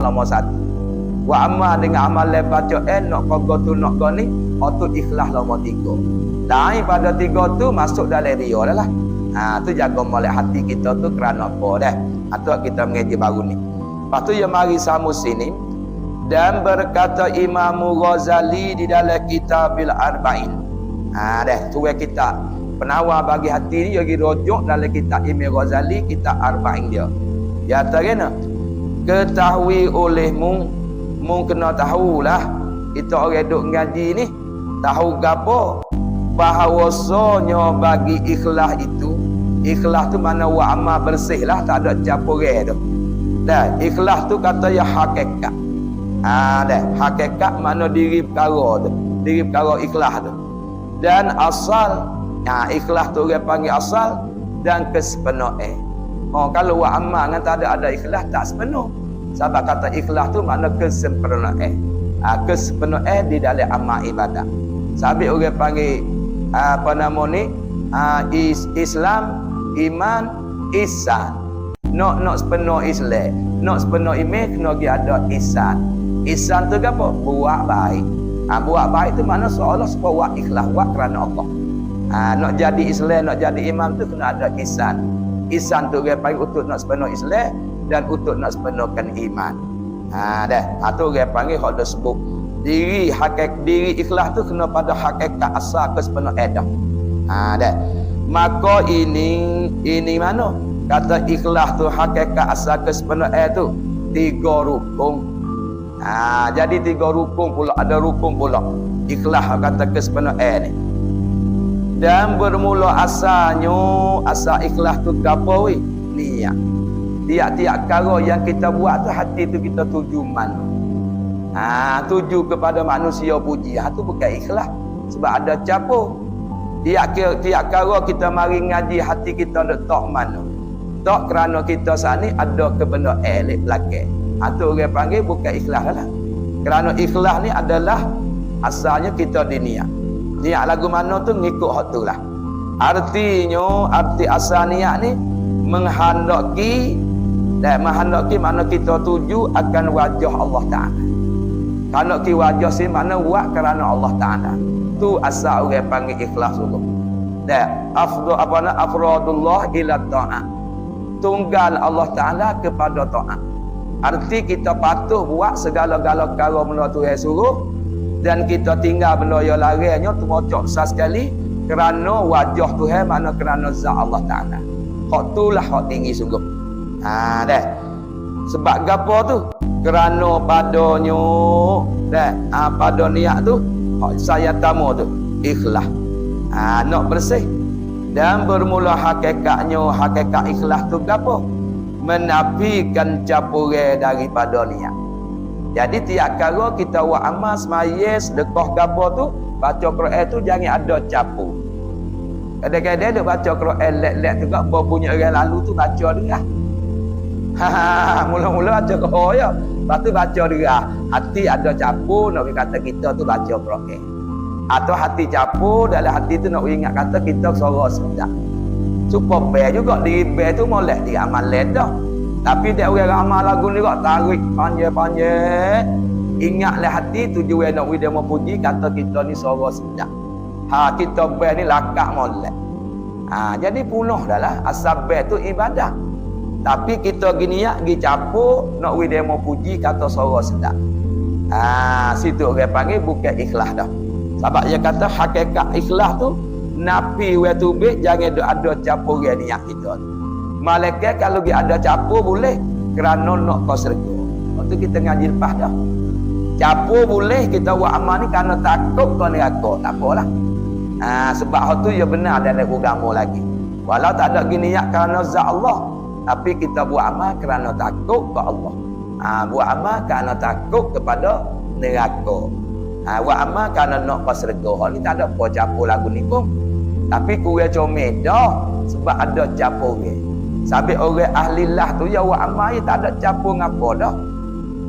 Nombor satu. Wa amma dengan amal baca nak kau tu nak kau ni, tu ikhlas nombor tiga. Lain pada tiga tu masuk dalam ria dah lah. Tu jaga molek hati kita tu kerana apa dah. Atau kita mengaji baru ni. Lepas tu yang mari sama sini. Dan berkata Imam Ghazali di dalam Kitabil Arba'in. Dah tu kita penawar bagi hati ni bagi rujuk dalam kitab Imam Ghazali, kitab Arba'in dia. Ya kata ketahui olehmu, mu kena tahulah kita orang duk ngaji ni tahu gapo bahawasanya bagi ikhlas itu, ikhlas tu mana wa amal bersih lah, tak ada campurnya tu. Dan ikhlas tu kata ya hakikat. Dah hakikat mana diri perkara tu, diri perkara ikhlas tu. Dan asal, ikhlas tu orang panggil asal dan kesepenuhan. Kalau wa amal kan tak ada ikhlas tak sepenuh. Sebab kata ikhlas tu makna kesempurnaan. Kesempurnaan di dalam amal ibadat. Sabit orang panggil apa nama ni? Islam, iman, ihsan. Nak sepenuh Islam, nak sepenuh iman kena ada ihsan. Ihsan tu apa? Buat baik. Buat baik tu makna seolah supaya buat ikhlas, buat kerana Allah. Nak jadi Islam, nak jadi imam tu kena ada ihsan. Ihsan tu orang panggil untuk nak sepenuh Islam dan untuk nak sepenuhkan iman. Dah. Tu orang panggil hak dah sebut diri diri ikhlas tu kena pada hakikat asal kesepenuh dah. Dah. Maka ini mana? Kata ikhlas tu hakikat asal kesepenuh tu 3 rukun. Jadi 3 rukun pula, ada rukun pula. Ikhlas kata kesepenuh ni. Dan bermula asalnya, asal ikhlas tu apa weh? Niat. Tiap-tiap perkara yang kita buat tu hati tu kita tuju mana? Tuju kepada manusia puji. Tu bukan ikhlas. Sebab ada capur. Tiap perkara kita mari ngaji hati kita nak tak mana? Tak kerana kita saat ni ada kebenaran elok belakang. Tu orang panggil bukan ikhlas lah. Kerana ikhlas ni adalah asalnya kita diniat. Niat lagu mana tu ngikut hak tu lah. Artinya, arti asal niat ni menghendaki mana kita tuju akan wajah Allah Ta'ala. Kalau ki wajah si mana buat kerana Allah Ta'ala. Tu asal orang panggil ikhlas dulu. Dan afradullah ila ta'at. Tunggal Allah Ta'ala kepada ta'at. Arti kita patuh buat segala-gala perkara benda tu yang suruh. Dan kita tinggal benda yang larinya tu mocok besar sekali kerana wajah Tuhan, mana kerana zat Allah Ta'ala. Hak tu lah hak tinggi sungguh. Dah. Sebab gapo tu? Kerana padanya dah. Pada niat tu hak saya tamu tu ikhlas. Nak bersih. Dan bermula hakikatnya, hakikat ikhlas tu gapo? Menafikan capuran daripada niat. Jadi tiap kali kita buat amal semaya sedekah gapo tu, baca Quran tu jangan ada capu. Kadang-kadang dia baca Quran lek-lek tu gak punya orang lalu tu baca dengar. Mula-mula baca Quran ya. Lepas tu baca dengar. Hati ada capu nak kata kita tu baca Quran. Atau hati capu dalam hati tu nak ingat kata kita suara sedap. Supaya bear juga diri bear tu molek di amal dah. Tapi dia orang amal lagu ni kok tarik panjang-panjang. Ingatlah hati tujuan nak dia mau puji kata kita ni suara sedap. Kita ber ni lakak molek. Jadi punah dah lah. Asal ber tu ibadah. Tapi kita gini ya, gi capur nak dia mau puji kata suara sedap. Situ orang panggil bukan ikhlas dah. Sebab dia kata hakikat ikhlas tu napi wa tubik jangan ada capur niat kita tu. Malaikat kalau dia ada capur boleh kerana nak kau syurga. Waktu kita ngaji lepas dah. Capur boleh kita buat amal ni kerana takut kau neraka. Tak apalah. Sebab hal tu ya benar dalam agama lagi. Walau tak ada gini niat kerana zat Allah, tapi kita buat amal kerana takut ke Allah. Buat amal kerana takut kepada neraka. Buat amal kerana nak kau syurga. Hal ni tak ada apa capur lagu ni pun. Tapi kurang comel dah sebab ada capur ni. Sampai orang ahli lah tu ya buat amal ya tak ada capur ngapa dah.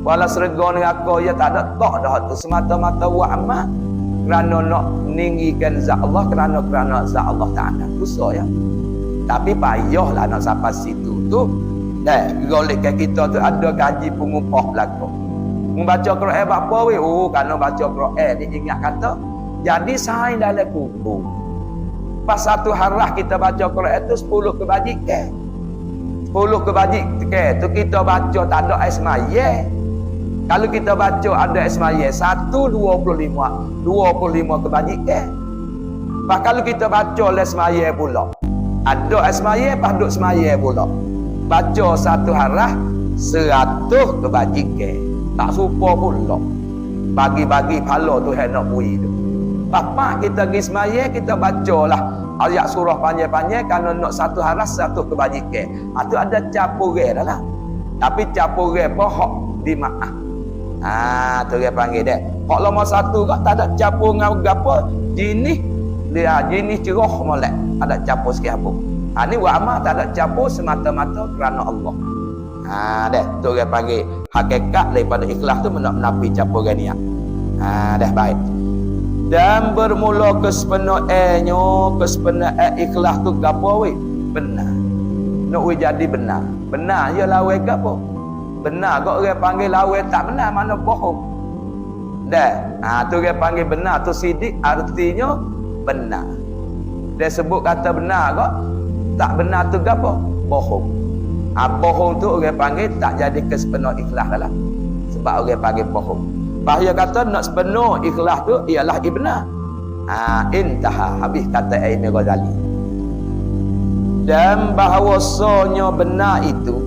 Walau syurga neraka ya tak ada tak dah tu, semata-mata buat amal kerana nak meninggikan zat Allah, kerana zat Allah Ta'ala. Susah ya. Tapi payahlah nak sampai situ tu. Golek kita tu ada gaji pengupah belaka. Membaca Quran apa weh? Oh, kerana baca Quran ni ingat kata jadi sain dalam kubur. Pas satu harah kita baca Quran tu 10 kebajikan. 10 kebajikan tu kita baca tak ada ais maya. Kalau kita baca ada ais maya 1 25 kebajikan. Pas kalau kita baca les maya pula. Ada ais maya pas duk semaya pula. Baca satu harah 100 kebajikan. Tak supa pula. Bagi-bagi pahala tu hendak bui tu. Bapak kita pergi semaya, kita bacalah ayat surah panjang-panjang kerana nak satu harah 100 kebajikan. Itu ada capure dah lah. Tapi capure pun hak dimaaf. Tu dia panggil dia. Hak lama satu kak tak ada capur dengan apa. Jenis cerah molek. Ada capur sikit apa. Ni buat amal tak ada capur semata-mata kerana Allah. Tu dia panggil hakikat daripada ikhlas tu menapi capur niat. Dah baik. Dan bermula kesepenuhnya ikhlas tu gapo weh? Benar. Nak weh jadi benar. Benar ya lawe gapo? Benar kok orang panggil lawe tak benar mana bohong. Tu dia panggil benar tu sidik artinya benar. Dia sebut kata benar kok tak benar tu gapo? Bohong. Bohong tu orang panggil tak jadi kesepenuh ikhlas lah. Sebab orang panggil bohong. Bahaya kata nak sepenuh ikhlas tu ialah ibnah. Intaha habis kata Imam Ghazali. Dan bahawasanya benar itu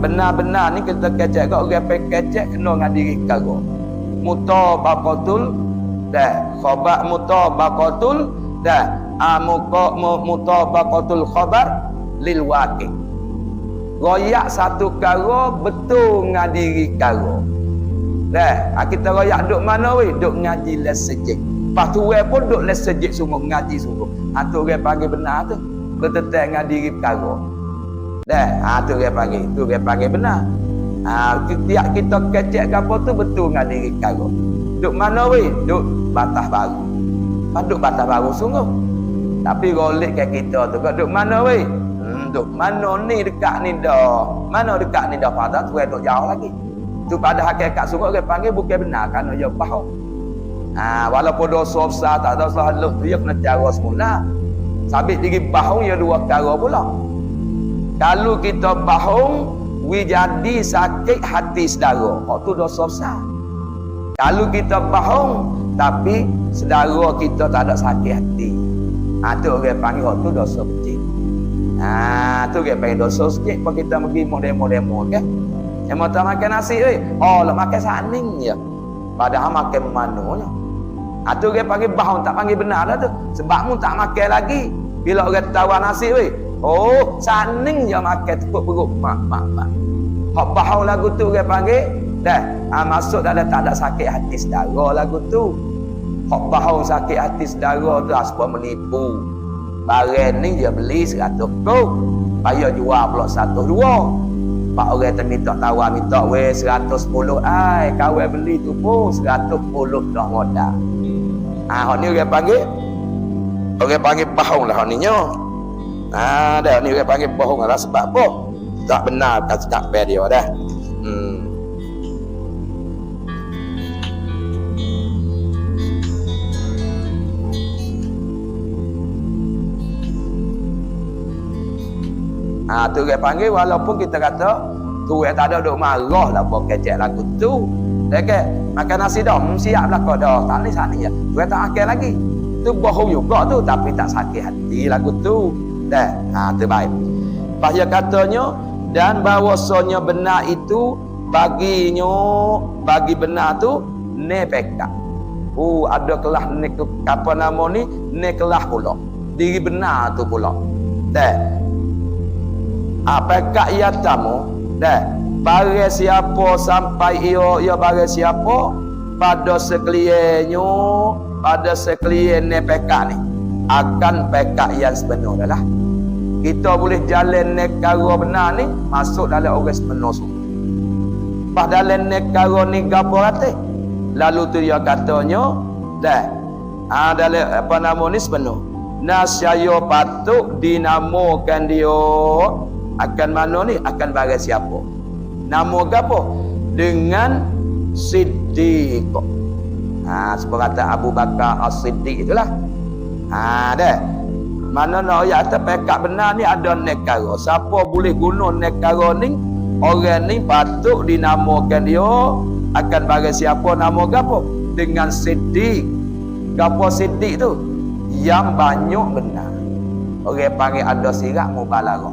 benar-benar ni kita kecek kat orang kecek kena dengan diri kagak. Mutabaqatul khabar mutabaqatul mutabaqatul khabar lil waqi. Royak satu kara betul dengan diri kara. Kita royak duk mana weh? Duk ngaji les sejik. Lepas tu weh pun duk les sejik sungguh, ngaji sungguh. Tu orang panggil benar tu. Bertetap dengan diri perkara. Tu orang panggil benar. Tiap kita kecek ke apa tu betul dengan diri perkara. Duk mana weh? Duk batas baru. Duk batas baru sungguh. Tapi golek kat kita tu. Duk mana weh? Duk mana ni dekat ni dah. Mana dekat ni dah pada tu duk jauh lagi. Tu pada hakikat sungguh orang panggil bukan benar kerana dia faham. Walaupun dosa besar tak ada dosa halus tu dia kena cara semula. Sabit diri bahung ya dua perkara pula. Kalau kita bahung we jadi sakit hati saudara, tu dosa besar. Kalau kita bahung tapi saudara kita tak ada sakit hati, tu orang panggil tu dosa kecil. Tu orang panggil dosa sikit. Pun kita pergi demo-demo ke. Yang mau tak makan nasi lah makan saning je. Padahal makan manunya. Tu dia panggil bahun tak panggil benar dah tu. Sebab mu tak makan lagi. Bila orang tawar nasi saning je makan tepuk perut mak. Hak bahun lagu tu dia panggil masuk dalam tak ada sakit hati saudara lagu tu. Hak bahun sakit hati saudara tu sebab menipu. Barang ni dia beli 100 kok. Payah jual pula 102. Pak orang terminta tawar minta 110 kawan beli tu pun 110 dah modal. Hak ni orang panggil bohong lah hak ni nya. Dah ni orang panggil bohong lah sebab apa? Tak benar tak cakap dia dah. Tu orang panggil walaupun kita kata tu yang tak ada duk marah lah buat kecek lagu tu. Makan nasi dah siap lah kau dah. Tak ni sana je. Tu yang tak makan lagi. Tu bohong juga tu tapi tak sakit hati lagu tu. Tu baik. Bahaya katanya dan bahawasanya benar itu bagi benar tu nepeka. Ada kelah ni apa nama ni? Kelah pula. Diri benar tu pula. Apakah ia tamu barang siapa sampai ia barang siapa pada sekaliannya pada sekalian pekak ni akan pekak yang sebenar adalah kita boleh jalan nekara benar ni masuk dalam orang sebenar semua. Pas dalam nekara ni gapo kata lalu tu dia katanya dalam apa nama ni sebenar nasya patut dinamakan dia akan mana ni? Akan barang siapa? Nama gapo? Dengan Siddiq. Sebab kata Abu Bakar As-Siddiq itulah. Dah. Mana nak ayat atas pekat benar ni ada nekara. Siapa boleh guna nekara ni, orang ni patut dinamakan dia akan bagi siapa nama gapo? Dengan Siddiq. Gapo Siddiq tu? Yang banyak benar. Orang panggil ada sirat mubalaghah.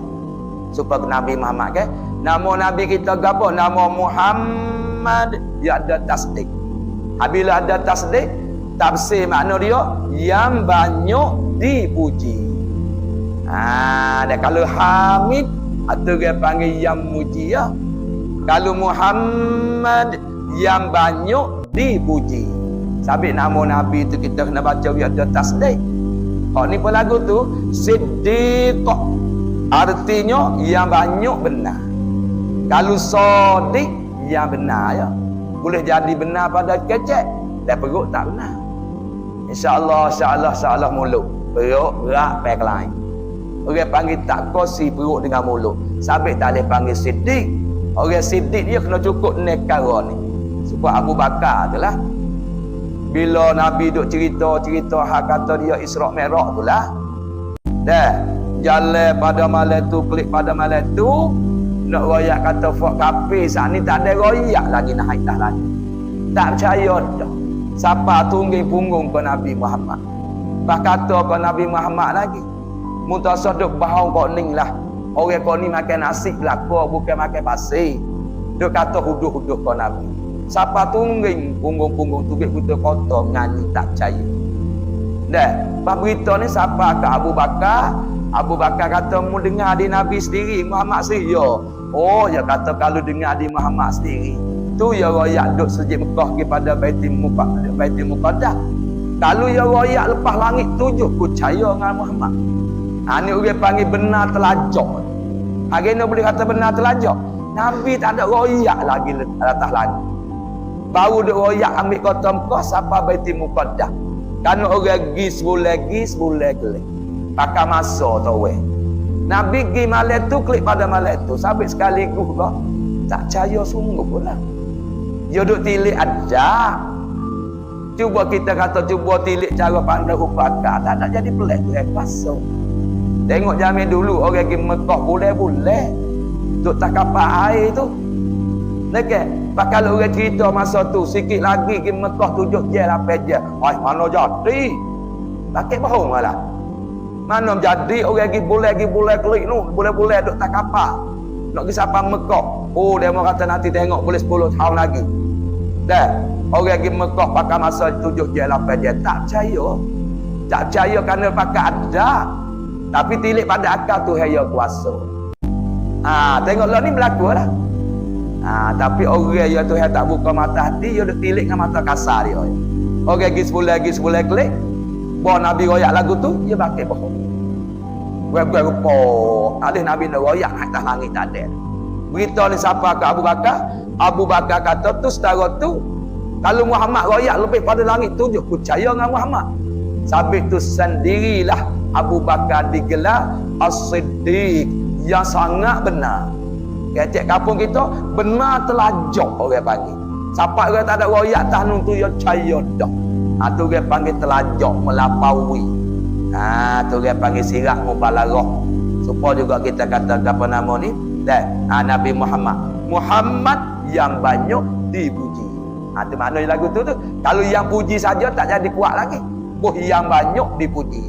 Supaya Nabi Muhammad kan? Nama Nabi kita gapo? Nama Muhammad. Ya ada tasdik. Apabila ada tasdik, tafsir makna dia yang banyak dipuji. Dan kalau Hamid atau dia panggil yang muji ya. Kalau Muhammad yang banyak dipuji. Sabit nama Nabi tu kita kena baca dia ada tasdik. Hak ni pun lagu tu Siddiq. Artinya yang banyak benar. Kalau Sadiq yang benar ya. Boleh jadi benar pada kecek dan perut tak benar. InsyaAllah mulut. Perut berat pek lain. Orang panggil tak kosi perut dengan mulut. Sabit tak boleh panggil Siddiq. Orang Siddiq dia kena cukup nekara ni. Sebab Abu Bakar tu lah. Bila Nabi duk cerita hak kata dia Isra' Mi'raj tu lah. Dah. Jalan pada malam tu, klik pada malam tu. Nak royak kata fok kafir saat ni tak ada royak lagi nak haitah lagi. Tak percaya dah. Siapa tungging punggung ke Nabi Muhammad. Pak kata ke Nabi Muhammad lagi. Mutasaduk bahau kau ning lah. Orang kau ni makan nasi belaka bukan makan pasir. Dia kata huduh-huduh kau Nabi. Siapa tungging punggung-punggung tu betul kotor nganyi tak percaya. Dah, pak berita ni siapa ke Abu Bakar? Abu Bakar kata mu dengar di Nabi sendiri Muhammad sendiri. Oh, ya kata kalau dengar di Muhammad sendiri. Tu ya royak duk sejid Mekah kepada Baitul Muqaddas. Kalau ya royak lepas langit 7 percaya dengan Muhammad. Ni orang panggil benar telajak. Hari ni boleh kata benar telajak. Nabi tak ada royak lagi atas langit. Baru duk royak ambil kota Mekah sampai Baitul Muqaddas. Kan orang gis boleh kelik. Pakai masa tau weh. Nabi pergi malam tu klik pada malam tu. Sabit sekaligus kau. Tak percaya sungguh pula. Dia duk tilik ada. Cuba kita kata cuba tilik cara pandai Bakar. Tak nak jadi pelik tu pasal. Tengok jamin dulu orang pergi Mekah boleh. Duk tak kapal air tu. Okey. Pak kalau orang cerita masa tu sikit lagi pergi Mekah 7 jam 8 jam. Ai mana jadi? Pakai bohong malah. Mana jadi orang pergi boleh klik tu, boleh duk tak kapal. Nak pergi sampai Mekah. Oh, dia mau kata nanti tengok boleh 10 tahun lagi. Dah, orang pergi Mekah pakai masa 7 jam 8 jam. Tak percaya. Tak percaya kerana pakai ada. Tapi tilik pada akal tu hanya kuasa. Tengoklah ni berlaku lah. Tapi orang yang tu tak buka mata hati, dia duk tilik dengan mata kasar dia. Orang pergi sebulan klik. Bawa Nabi royak lagu tu, dia pakai bohong. Buat-buat rupa. Tak ada Nabi nak royak atas langit tak ada. Berita ni siapa ke Abu Bakar? Abu Bakar kata tu setara tu. Kalau Muhammad royak lebih pada langit 7, percaya dengan Muhammad. Sabit tu sendirilah Abu Bakar digelar As-Siddiq. Yang sangat benar. Kecek kampung kita, benar telajak orang panggil. Siapa orang tak ada royak tahnun tu, dia percaya dah. Tu dia panggil telajak melampaui. Tu dia panggil sirat mubalaghah. Supaya juga kita kata apa nama ni? Nabi Muhammad yang banyak dipuji. Tu maknanya lagu tu. Kalau yang puji saja tak jadi kuat lagi. Yang banyak dipuji.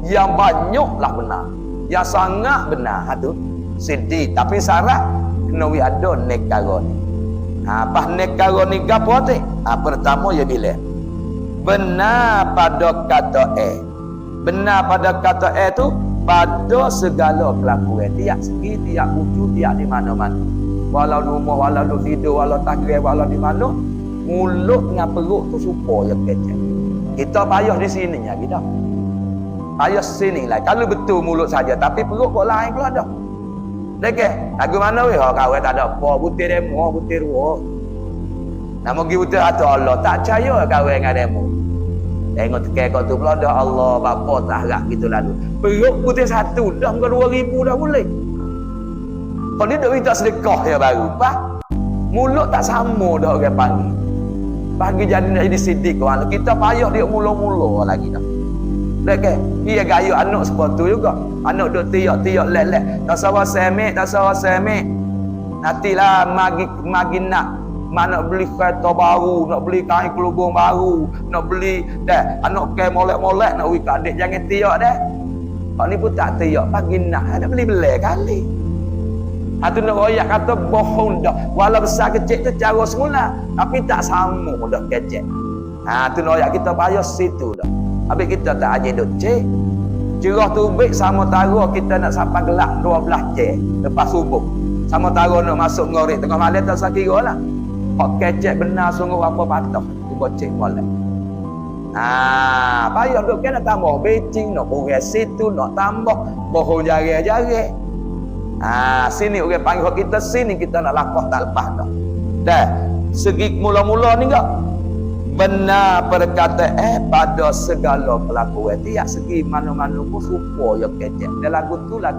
Yang banyaklah benar. Yang sangat benar. Tu Siddiq. Tapi syarat kena ada nekara ni. Apa nekara ni gapo tu? Pertama ya bila benar pada kata benar pada kata tu pada segala kelakuan. Tiap segi, tiap wujud, tiap di mana-mana. Walau rumah, walau duduk tidur, walau takrir, walau di mana, mulut dengan perut tu supaya kecek. Kita payah di sini ya kita. Payah sini lah. Kalau betul mulut saja, tapi perut kok lain pula dah. Okey, lagu mana weh? Kawan tak ada apa, butir demo, butir ruah. Nak pergi butir atau Allah, tak percaya kawan dengan demo. Tengok tekan kau tu pula dah Allah bapa tak harap gitu lalu. Perut putih satu dah muka 2000 dah boleh. Kalau dia duk minta sedekah ya baru. Pak, mulut tak sama dah orang panggil. Pagi jadi nak jadi sidik orang. Kita payah dia mula-mula lagi dah. Okey, dia gaya anak seperti juga. Anak duk tiak-tiak lek-lek. Tak sawa semek, tak sawa semek. Nantilah magi nak mana beli kereta baru, nak beli kain kelubung baru, nak beli dah anak ke molek-molek nak wik adik jangan tiak dah. Hak ni pun tak tiak pagi nak beli kali. Hatu nak royak kata bohong dah. Walau besar kecil tu cara semula, tapi tak sama dah kecil. Tu nak royak kita payah situ dah. Habis kita tak aje duk cek. Cerah tubik sama tara kita nak sampai gelap 12 cek lepas subuh. Sama tara nak masuk ngorek tengah malam tak sakira lah. Hak kecek benar sungguh apa patah cuba cek molek. Payah duk kena tambah becing, nak burai situ, nak tambah bohong jari-jari. Sini orang panggil kita, sini kita nak lapah tak lepas dah. Dah, segi mula-mula ni enggak benar perkataan pada segala kelakuan. Tiap segi mana-mana pun rupa yang kecek. Dan lagu tu lah.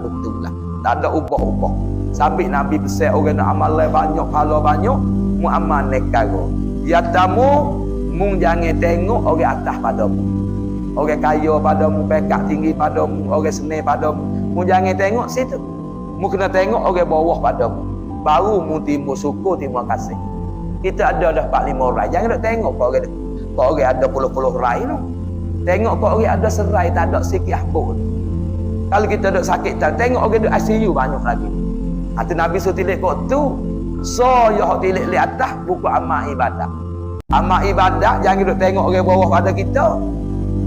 Tak ada ubah-ubah. Sambil Nabi pesan orang nak amal banyak, pahala banyak, mu amal nekaro. Ya tamu, mu jangan tengok orang atas padamu. Orang kaya padamu, pekak tinggi padamu, orang senil padamu. Mu jangan tengok situ. Mu kena tengok orang bawah padamu. Baru mu timbul syukur, terima kasih. Kita ada dah 4-5 rai. Jangan nak tengok kau orang ada puluh-puluh rai tu. Tengok kau orang ada serai, tak ada sikit habuk. Kalau kita duk sakit, tengok orang duk ICU banyak lagi. Hati Nabi suruh tilik kau tu. So, ya hak tilik di atas, buku amal ibadah. Amal ibadah, jangan duk tengok orang bawah pada kita.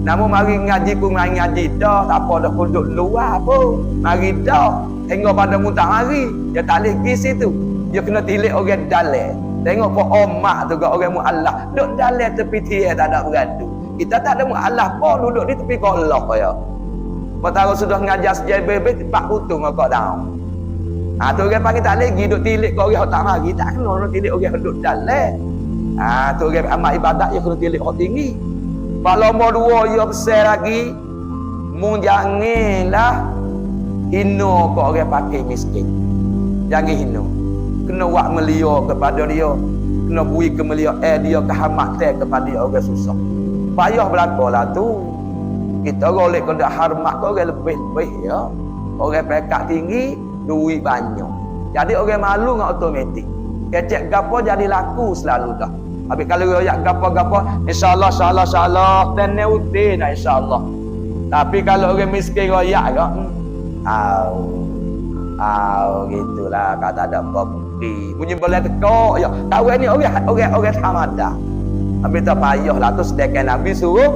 Namun mari ngaji pun ngaji dah. Tak apa dah pun duk luar pun. Mari dah. Tengok pada muntah mari. Dia tak boleh pergi situ. Dia kena tilik orang dalam. Tengok pun omak tu kat orang mu'allah. Duk dalam tepi tiai tak ada beradu. Kita tak ada mu'allah pun duduk di tepi kolah ya. Pertama sudah ngajar sejai bebek, tempat putung kau down. Tu orang panggil tak lagi duk tilik kau orang tak mari. Tak kena orang tilik orang duduk dalam. Tu orang amal ibadat dia kena tilik orang tinggi. Kalau nombor 2 dia besar lagi, mu janganlah hina kau orang pakai miskin. Jangan hina. Kena buat melia kepada dia, kena bui ke melia dia kehormatan kepada dia orang susah. Payah berlakulah tu. Kita golek kena hormat kau orang lebih-lebih ya. Orang pekak tinggi, duit banyak. Jadi orang malu dengan automatik. Kecek gapo jadi laku selalu dah. Habis kalau royak gapo-gapo, insya-Allah tenai uti nak insya-Allah. Tapi kalau orang miskin royak ke, gitulah kata ada bukti. Bunyi boleh tekok ya. Kawan ni orang tamada. Habis tak payahlah tu sedekah Nabi suruh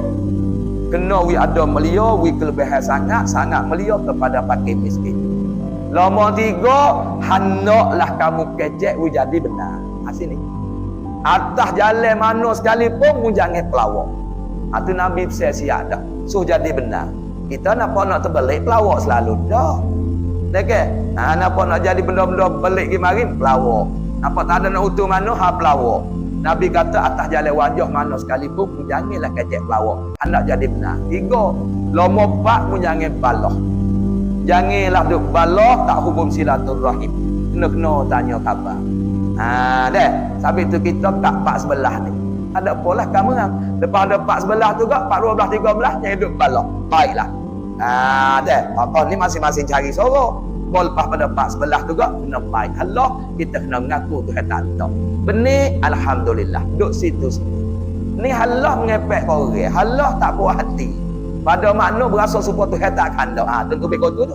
kena ada melia, kelebihan sangat melia kepada fakir miskin. Nombor 3, hendaklah kamu kecek jadi benar. Sini. Atas jalan mana sekalipun jangan pelawak. Itu Nabi siap dah. Suruh jadi benar. Kita nak terbelik pelawak selalu dah. Okey. Napa nak jadi benda-benda belik gi mari pelawak. Napa tak ada nak utuh mana pelawak. Nabi kata atas jalan wajah mana sekalipun janganlah kecek pelawak. Hendak jadi benar. 3, nombor 4 jangan balah. Janganlah duk balah tak hubung silaturahim. Kena tanya khabar. Dah. Sampai tu kita kat pak sebelah ni. Ada apalah kamu kan. Lepas ada pak sebelah tu kat pak 12 13 jangan duk balah. Baiklah. Dah. Apa ni masing-masing cari sorok. Lepas pada pak sebelah tu kat kena baik. Allah kita kena mengaku Tuhan tak tahu. Benih alhamdulillah. Duk situ. Ni Allah mengepek orang. Allah tak puas hati. Pada makna berasa supaya Tuhan tak kandang. Tentu bekau tu.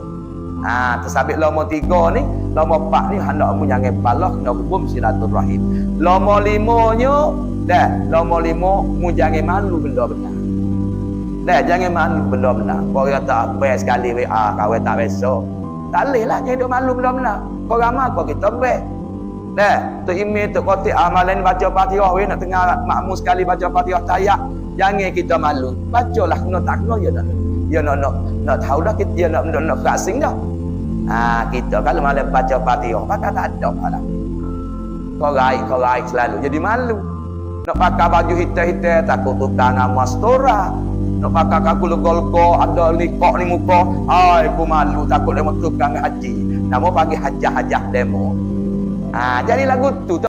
Tersabit nombor 3 ni, nombor 4 ni hendak mu jangan balah kena hukum silaturahim. Nombor 5-nya dah, nombor 5 mu jangan malu benda benar. Dah jangan malu benda benar. Kau kata apa sekali kawan tak biasa. Tak boleh lah jangan duk malu benda benar. Kau ramai kau kita baik. Dah, tu email tu kotik amalan baca Fatihah we nak tengah makmum sekali baca Fatihah tayak. Jangan kita malu. Bacalah kena tak kena ya dah. Dia nak tahu dah kita dia nak kasing dah. Kita kalau malam baca Fatihah pakai tak ada dah. Kau raih selalu jadi malu. Nak pakai baju hitam-hitam takut tukar nama stora. Nak pakai kaku legol-legol ada likok ni muka. Ai pun malu takut dia tukang haji. Nama panggil hajah-hajah demo. Jadi lagu tu